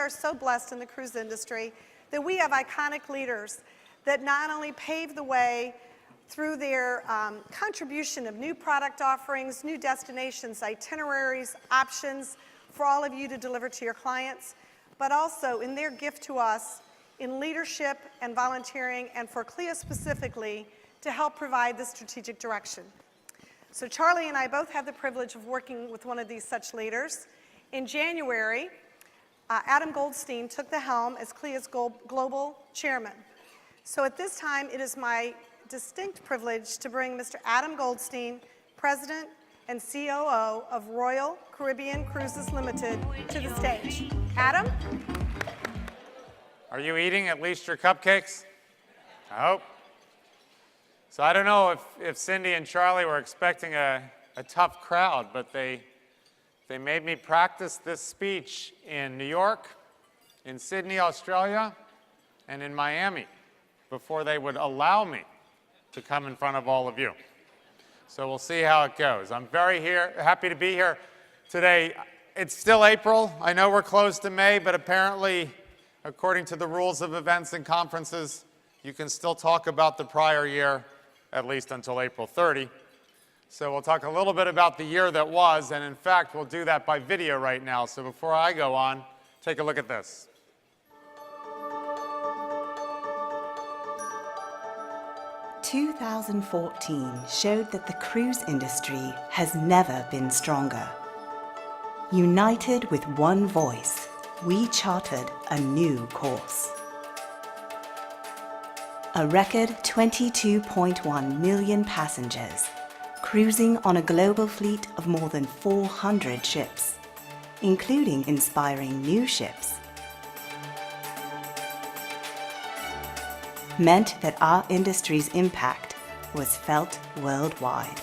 are so blessed in the cruise industry that we have iconic leaders that not only pave the way through their contribution of new product offerings, new destinations, itineraries, options for all of you to deliver to your clients, but also in their gift to us in leadership and volunteering, and for CLIA specifically, to help provide the strategic direction. So Charlie and I both had the privilege of working with one of these such leaders. In January, Adam Goldstein took the helm as CLIA's global chairman. So at this time, it is my distinct privilege to bring Mr. Adam Goldstein, President and COO of Royal Caribbean Cruises Ltd, to the stage. Adam? Are you eating at least your cupcakes? I hope. So I don't know if Cindy and Charlie were expecting a tough crowd, but they made me practice this speech in New York, in Sydney, Australia, and in Miami before they would allow me to come in front of all of you. So we'll see how it goes. I'm very happy to be here today. It's still April. I know we're close to May, but apparently, according to the rules of events and conferences, you can still talk about the prior year, at least until April 30. So we'll talk a little bit about the year that was, and in fact, we'll do that by video right now. So before I go on, take a look at this. "2014 showed that the cruise industry has never been stronger. United with one voice, we charted a new course. A record 22.1 million passengers, cruising on a global fleet of more than 400 ships, including inspiring new ships, meant that our industry's impact was felt worldwide.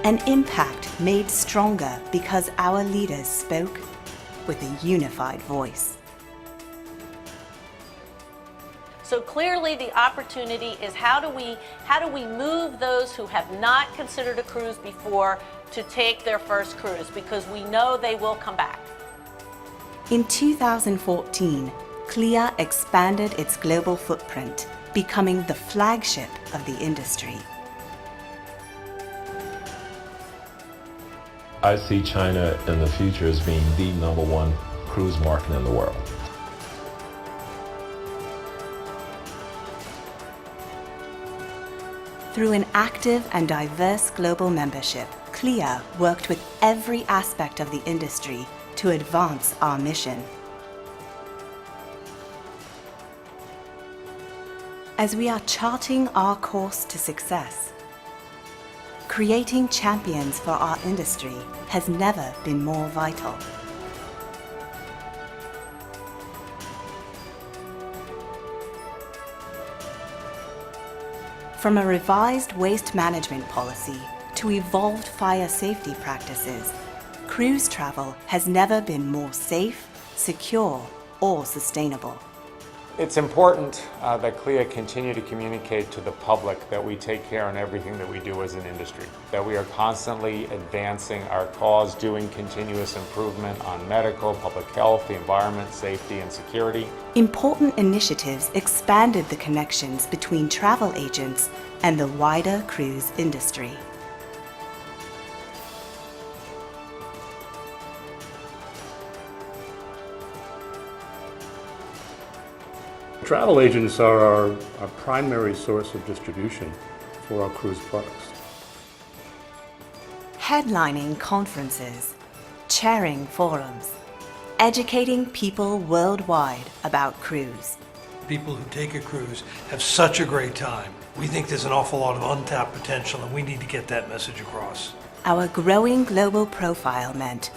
An impact made stronger because our leaders spoke with a unified voice. So clearly the opportunity is how do we move those who have not considered a cruise before to take their first cruise, because we know they will come back. In 2014, CLIA expanded its global footprint, becoming the flagship of the industry. I see China in the future as being the #1 cruise market in the world. Through an active and diverse global membership, CLIA worked with every aspect of the industry to advance our mission. As we are charting our course to success, creating champions for our industry has never been more vital. From a revised waste management policy to evolved fire safety practices, cruise travel has never been more safe, secure, or sustainable. It's important that CLIA continue to communicate to the public that we take care in everything that we do as an industry, that we are constantly advancing our cause, doing continuous improvement on medical, public health, the environment, safety, and security. Important initiatives expanded the connections between travel agents and the wider cruise industry. Travel agents are our primary source of distribution for our cruise products. Headlining conferences, chairing forums, educating people worldwide about cruise. People who take a cruise have such a great time. We think there's an awful lot of untapped potential, and we need to get that message across. Our growing global profile meant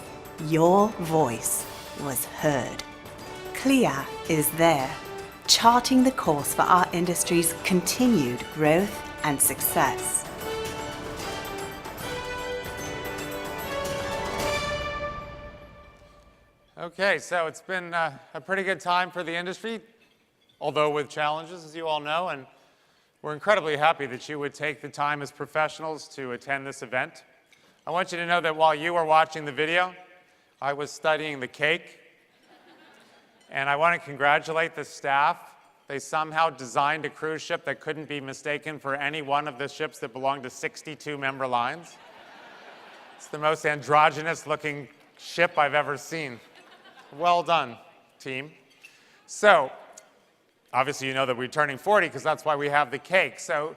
your voice was heard. CLIA is there, charting the course for our industry's continued growth and success. Okay, so it's been a pretty good time for the industry, although with challenges, as you all know, and we're incredibly happy that you would take the time as professionals to attend this event. I want you to know that while you were watching the video, I was studying the cake. And I want to congratulate the staff. They somehow designed a cruise ship that couldn't be mistaken for any one of the ships that belong to 62 member lines. It's the most androgynous looking ship I've ever seen. Well done, team. So, obviously you know that we're turning 40 because that's why we have the cake. So,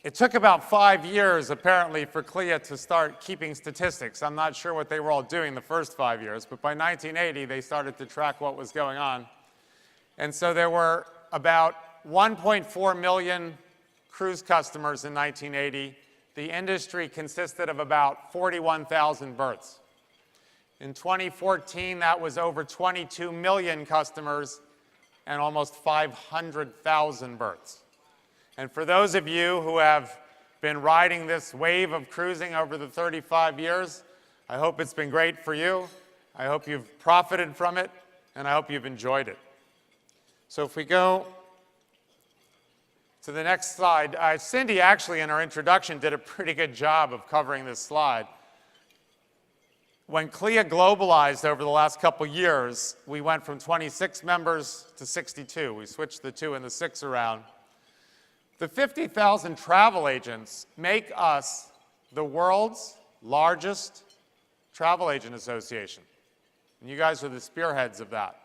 it took about 5 years, apparently, for CLIA to start keeping statistics. I'm not sure what they were all doing the first 5 years, but by 1980, they started to track what was going on. And so there were about 1.4 million cruise customers in 1980. The industry consisted of about 41,000 berths. In 2014, that was over 22 million customers and almost 500,000 berths. And for those of you who have been riding this wave of cruising over the 35 years, I hope it's been great for you. I hope you've profited from it, and I hope you've enjoyed it. So if we go to the next slide, Cindy actually in her introduction did a pretty good job of covering this slide. When CLIA globalized over the last couple years, we went from 26 members to 62. We switched the 2 and the 6 around. The 50,000 travel agents make us the world's largest travel agent association. And you guys are the spearheads of that.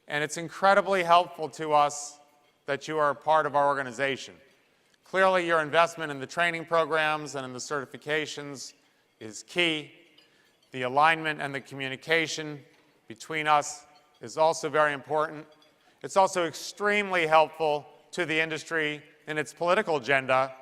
And it's incredibly helpful to us that you are a part of our organization. Clearly, your investment in the training programs and in the certifications is key. The alignment and the communication between us is also very important. It's also extremely helpful to the industry in its political agenda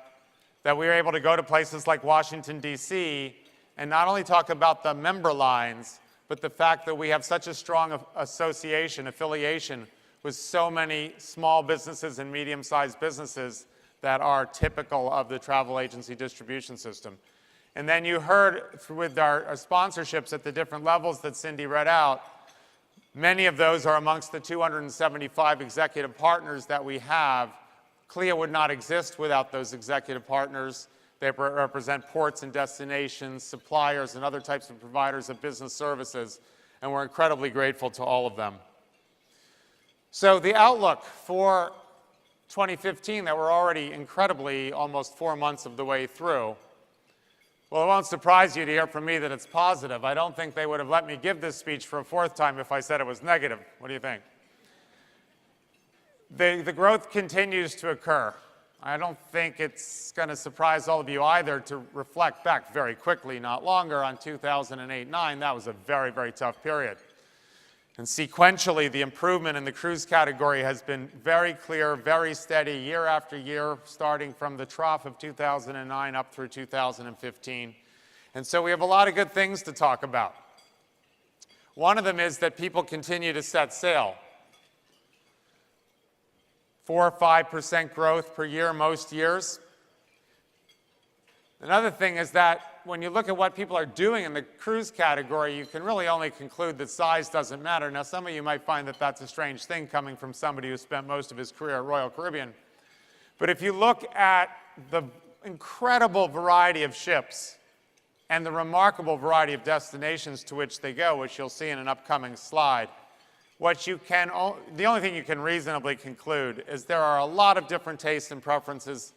that we are able to go to places like Washington, D.C., and not only talk about the member lines, but the fact that we have such a strong affiliation with so many small businesses and medium-sized businesses that are typical of the travel agency distribution system. And then you heard with our sponsorships at the different levels that Cindy read out, many of those are amongst the 275 executive partners that we have. CLIA would not exist without those executive partners. They represent ports and destinations, suppliers, and other types of providers of business services, and we're incredibly grateful to all of them. So the outlook for 2015 that we're already incredibly almost 4 months of the way through, well, it won't surprise you to hear from me that it's positive. I don't think they would have let me give this speech for a 4th time if I said it was negative. What do you think? The growth continues to occur. I don't think it's going to surprise all of you either to reflect back very quickly, not longer, on 2008-9. That was a very, very tough period. And sequentially, the improvement in the cruise category has been very clear, very steady, year after year, starting from the trough of 2009 up through 2015. And so we have a lot of good things to talk about. One of them is that people continue to set sail. 4 or 5% growth per year most years. Another thing is that when you look at what people are doing in the cruise category, you can really only conclude that size doesn't matter. Now, some of you might find that that's a strange thing coming from somebody who spent most of his career at Royal Caribbean. But if you look at the incredible variety of ships and the remarkable variety of destinations to which they go, which you'll see in an upcoming slide, the only thing you can reasonably conclude is there are a lot of different tastes and preferences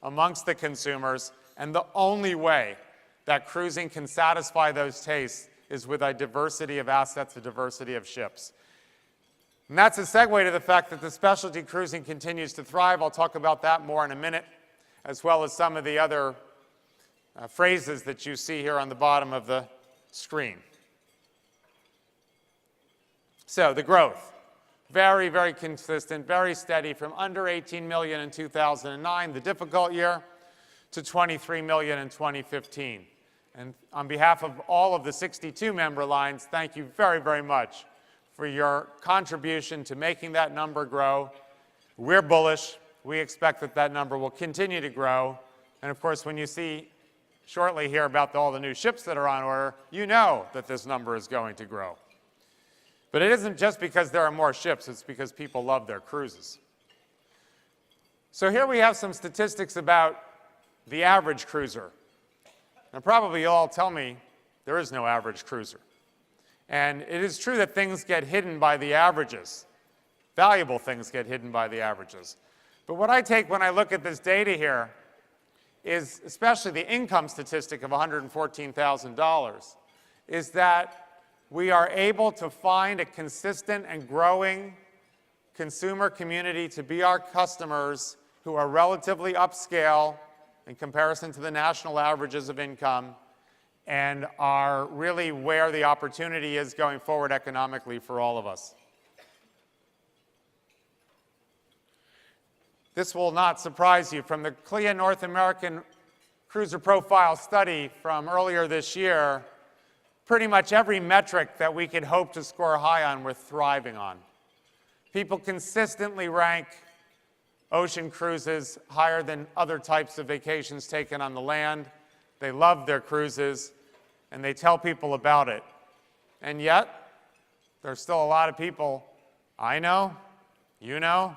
amongst the consumers, and the only way that cruising can satisfy those tastes is with a diversity of assets, a diversity of ships. And that's a segue to the fact that the specialty cruising continues to thrive. I'll talk about that more in a minute, as well as some of the other phrases that you see here on the bottom of the screen. So the growth, very, very consistent, very steady, from under 18 million in 2009, the difficult year, to 23 million in 2015. And on behalf of all of the 62 member lines, thank you very, very much for your contribution to making that number grow. We're bullish. We expect that that number will continue to grow. And of course, when you see shortly here about all the new ships that are on order, you know that this number is going to grow. But it isn't just because there are more ships, it's because people love their cruises. So here we have some statistics about the average cruiser. And probably you'll all tell me there is no average cruiser. And it is true that things get hidden by the averages. Valuable things get hidden by the averages. But what I take when I look at this data here is, especially the income statistic of $114,000, is that we are able to find a consistent and growing consumer community to be our customers who are relatively upscale in comparison to the national averages of income and are really where the opportunity is going forward economically for all of us. This will not surprise you. From the CLIA North American Cruiser Profile study from earlier this year, pretty much every metric that we could hope to score high on, we're thriving on. People consistently rank ocean cruises higher than other types of vacations taken on the land. They love their cruises, and they tell people about it. And yet, there's still a lot of people I know, you know,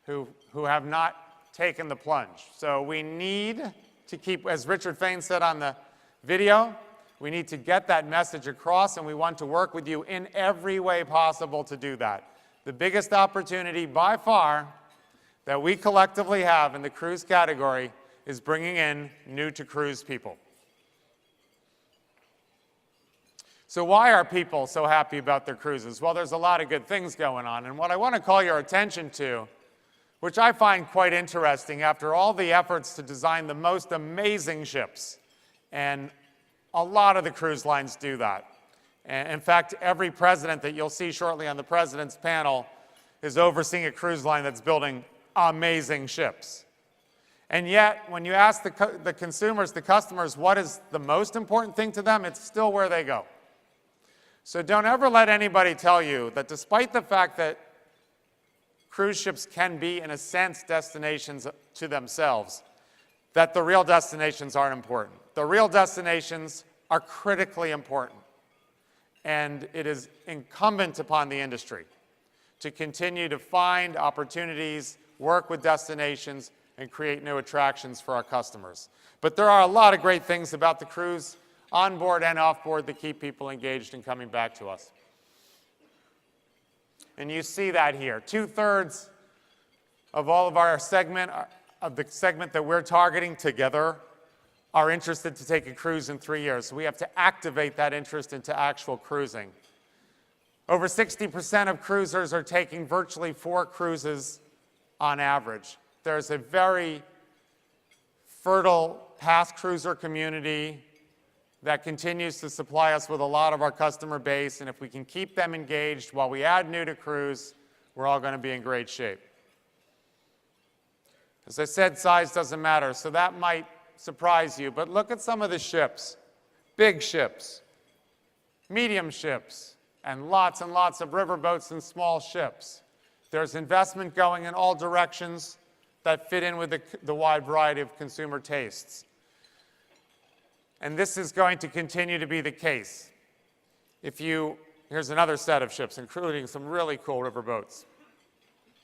who have not taken the plunge. So we need to keep, as Richard Fain said on the video, we need to get that message across, and we want to work with you in every way possible to do that. The biggest opportunity by far that we collectively have in the cruise category is bringing in new-to-cruise people. So why are people so happy about their cruises? Well, there's a lot of good things going on, and what I want to call your attention to, which I find quite interesting after all the efforts to design the most amazing ships, and a lot of the cruise lines do that. In fact, every president that you'll see shortly on the president's panel is overseeing a cruise line that's building amazing ships. And yet, when you ask the consumers, the customers, what is the most important thing to them, it's still where they go. So don't ever let anybody tell you that despite the fact that cruise ships can be, in a sense, destinations to themselves, that the real destinations aren't important. The real destinations are critically important. And it is incumbent upon the industry to continue to find opportunities, work with destinations, and create new attractions for our customers. But there are a lot of great things about the cruise, onboard and offboard, that keep people engaged and coming back to us. And you see that here. 2/3 of all of our segment, of the segment that we're targeting together, are interested to take a cruise in 3 years. So we have to activate that interest into actual cruising. Over 60% of cruisers are taking virtually 4 cruises on average. There's a very fertile past cruiser community that continues to supply us with a lot of our customer base, and if we can keep them engaged while we add new to cruise, we're all going to be in great shape. As I said, size doesn't matter, so that might surprise you, but look at some of the ships. Big ships, medium ships, and lots of riverboats and small ships. There's investment going in all directions that fit in with the wide variety of consumer tastes. And this is going to continue to be the case. Here's another set of ships, including some really cool riverboats,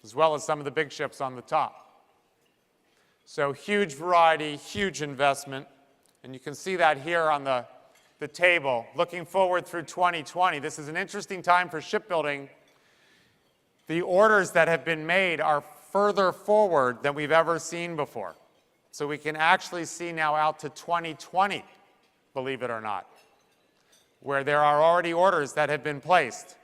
as well as some of the big ships on the top. So huge variety, huge investment, and you can see that here on the table. Looking forward through 2020, this is an interesting time for shipbuilding. The orders that have been made are further forward than we've ever seen before. So we can actually see now out to 2020, believe it or not, where there are already orders that have been placed.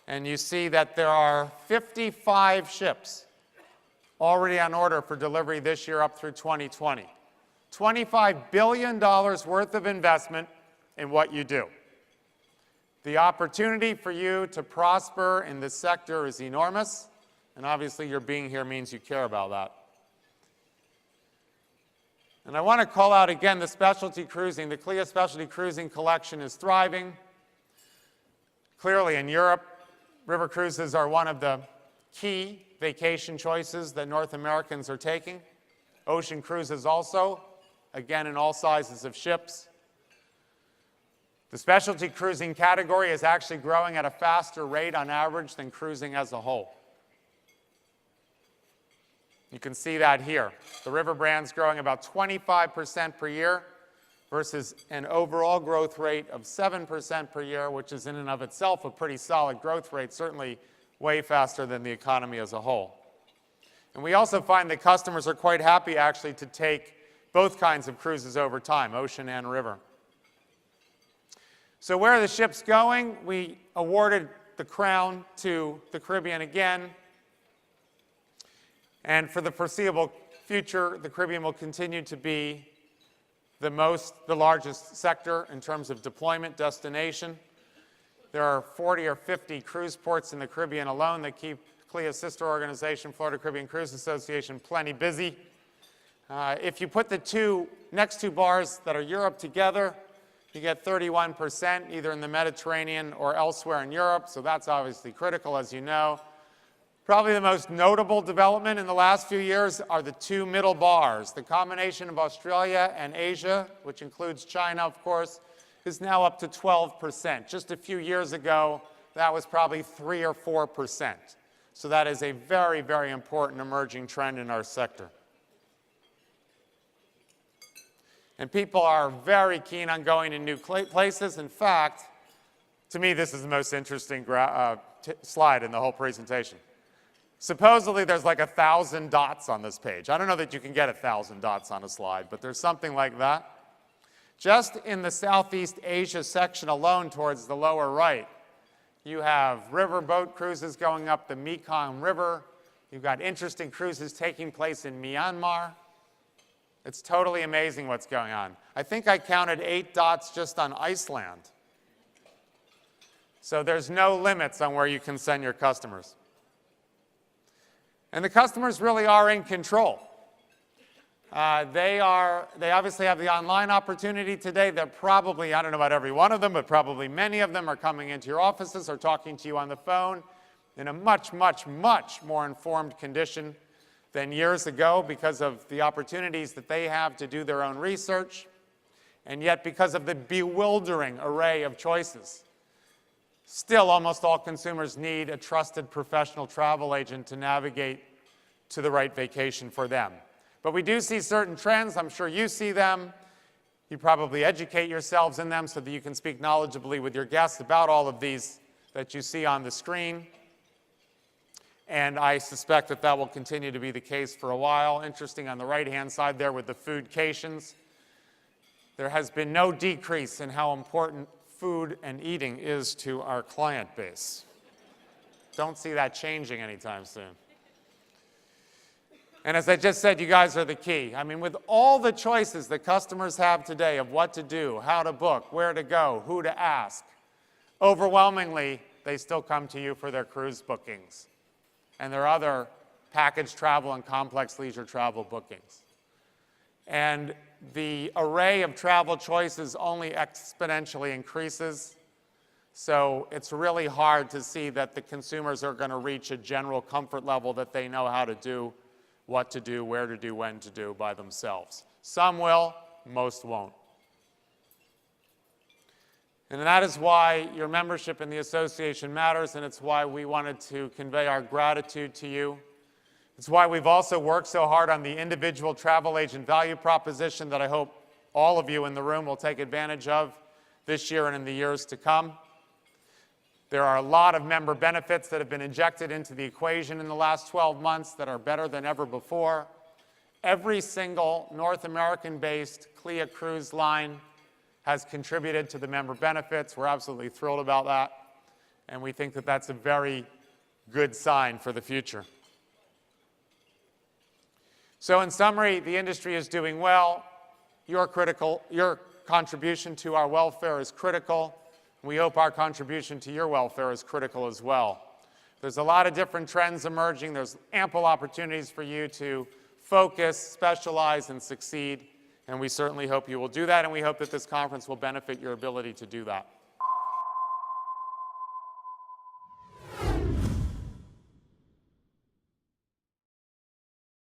And you see that there are 55 ships already on order for delivery this year up through 2020. $25 billion worth of investment in what you do. The opportunity for you to prosper in this sector is enormous, and obviously your being here means you care about that. And I want to call out again the specialty cruising. The CLIA Specialty Cruising Collection is thriving. Clearly in Europe, river cruises are one of the key vacation choices that North Americans are taking. Ocean cruises also, again in all sizes of ships. The specialty cruising category is actually growing at a faster rate on average than cruising as a whole. You can see that here. The river brand's growing about 25% per year versus an overall growth rate of 7% per year, which is in and of itself a pretty solid growth rate, certainly way faster than the economy as a whole. And we also find that customers are quite happy actually to take both kinds of cruises over time, ocean and river. So where are the ships going? We awarded the crown to the Caribbean again. And for the foreseeable future, the Caribbean will continue to be the largest sector in terms of deployment destination. There are 40 or 50 cruise ports in the Caribbean alone that keep CLIA's sister organization, Florida Caribbean Cruises Association, plenty busy. If you put the next two bars that are Europe together, you get 31%, either in the Mediterranean or elsewhere in Europe, so that's obviously critical, as you know. Probably the most notable development in the last few years are the two middle bars. The combination of Australia and Asia, which includes China, of course, is now up to 12%. Just a few years ago, that was probably 3 or 4%. So that is a very, very important emerging trend in our sector. And people are very keen on going to new places. In fact, to me, this is the most interesting slide in the whole presentation. Supposedly, there's like 1,000 dots on this page. I don't know that you can get 1,000 dots on a slide, but there's something like that. Just in the Southeast Asia section alone towards the lower right, you have riverboat cruises going up the Mekong River. You've got interesting cruises taking place in Myanmar. It's totally amazing what's going on. I think I counted 8 dots just on Iceland. So there's no limits on where you can send your customers. And the customers really are in control. They obviously have the online opportunity today. They're probably, I don't know about every one of them, but probably many of them are coming into your offices or talking to you on the phone in a much, much, much more informed condition than years ago because of the opportunities that they have to do their own research, and yet because of the bewildering array of choices. Still, almost all consumers need a trusted professional travel agent to navigate to the right vacation for them. But we do see certain trends. I'm sure you see them. You probably educate yourselves in them so that you can speak knowledgeably with your guests about all of these that you see on the screen. And I suspect that that will continue to be the case for a while. Interesting on the right-hand side there with the foodcations. There has been no decrease in how important food and eating is to our client base. Don't see that changing anytime soon. And as I just said, you guys are the key. I mean, with all the choices that customers have today of what to do, how to book, where to go, who to ask, overwhelmingly, they still come to you for their cruise bookings and their other package travel and complex leisure travel bookings. And the array of travel choices only exponentially increases. So it's really hard to see that the consumers are going to reach a general comfort level that they know how to do, what to do, where to do, when to do by themselves. Some will, most won't. And that is why your membership in the association matters, and it's why we wanted to convey our gratitude to you. It's why we've also worked so hard on the individual travel agent value proposition that I hope all of you in the room will take advantage of this year and in the years to come. There are a lot of member benefits that have been injected into the equation in the last 12 months that are better than ever before. Every single North American-based CLIA cruise line has contributed to the member benefits. We're absolutely thrilled about that, and we think that that's a very good sign for the future. So in summary, the industry is doing well. Your contribution to our welfare is critical. We hope our contribution to your welfare is critical as well. There's a lot of different trends emerging. There's ample opportunities for you to focus, specialize, and succeed. And we certainly hope you will do that, and we hope that this conference will benefit your ability to do that.